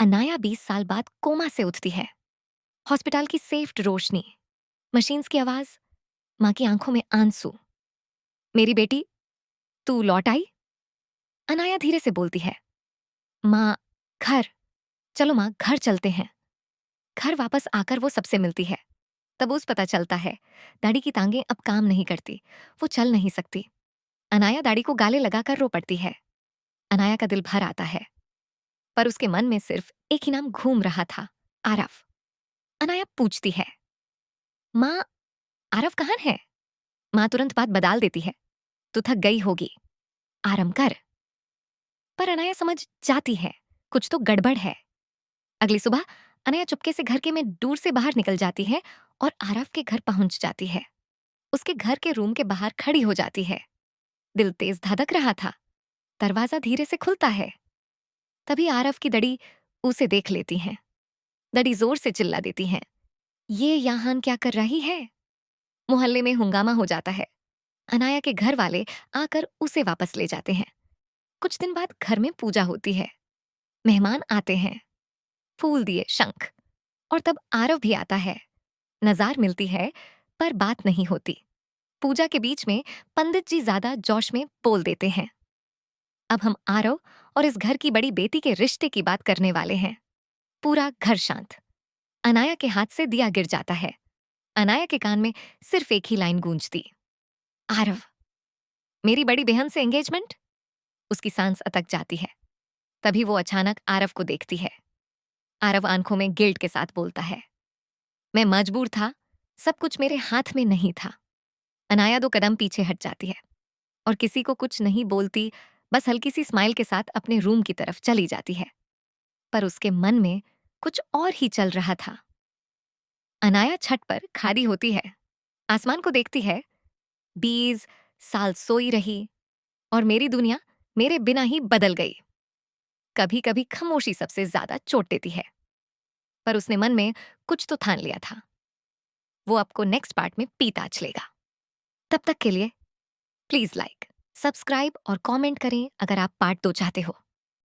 अनाया 20 साल बाद कोमा से उठती है। हॉस्पिटल की सेफ्ट रोशनी, मशीन्स की आवाज, माँ की आंखों में आंसू। मेरी बेटी, तू लौट आई? अनाया धीरे से बोलती है। माँ, घर। चलो माँ, घर चलते हैं। घर वापस आकर वो सबसे मिलती है। तब उस पता चलता है दादी की टांगें अब काम नहीं करती, वो चल नहीं सकती। अनाया दादी को गाले लगाकर रो पड़ती है। अनाया का दिल भर आता है, पर उसके मन में सिर्फ एक ही नाम घूम रहा था, आरव। अनाया पूछती है, माँ, आरव कहाँ है? माँ तुरंत बात बदल देती है। तू थक गई होगी, आराम कर। पर अनाया समझ जाती है कुछ तो गड़बड़ है। अगली सुबह अनाया चुपके से घर के में दूर से बाहर निकल जाती है और आरव के घर पहुंच जाती है। उसके घर के रूम के बाहर खड़ी हो जाती है। दिल तेज धड़क रहा था। दरवाजा धीरे से खुलता है। तभी आरव की दड़ी उसे देख लेती है। दड़ी जोर से चिल्ला देती है, ये यहाँ क्या कर रही है? मोहल्ले में हंगामा हो जाता है। अनाया के घर वाले आकर उसे वापस ले जाते हैं। कुछ दिन बाद घर में पूजा होती है। मेहमान आते हैं, फूल दिए, शंख। और तब आरव भी आता है। नजार मिलती है, पर बात नहीं होती। पूजा के बीच में पंडित जी ज्यादा जोश में बोल देते हैं। अब हम आरव और इस घर की बड़ी बेटी के रिश्ते की बात करने वाले हैं। पूरा घर शांत। अनाया के हाथ से दिया गिर जाता है। अनाया के कान में सिर्फ एक ही लाइन गूंजती, आरव। मेरी बड़ी बहन से एंगेजमेंट? उसकी सांस अटक जाती है। तभी वो अचानक आरव को देखती है। आरव आंखों में गिल्ट के साथ बोलता है, मैं मजबूर था, सब कुछ मेरे हाथ में नहीं था। अनाया 2 कदम पीछे हट जाती है और किसी को कुछ नहीं बोलती, बस हल्की सी स्माइल के साथ अपने रूम की तरफ चली जाती है। पर उसके मन में कुछ और ही चल रहा था। अनाया छत पर खड़ी होती है, आसमान को देखती है। 20 साल सोई रही और मेरी दुनिया मेरे बिना ही बदल गई। कभी कभी खामोशी सबसे ज्यादा चोट देती है, पर उसने मन में कुछ तो ठान लिया था। वो आपको नेक्स्ट पार्ट में पीताच लेगा। तब तक के लिए प्लीज लाइक, सब्सक्राइब और कमेंट करें अगर आप पार्ट 2 चाहते हो।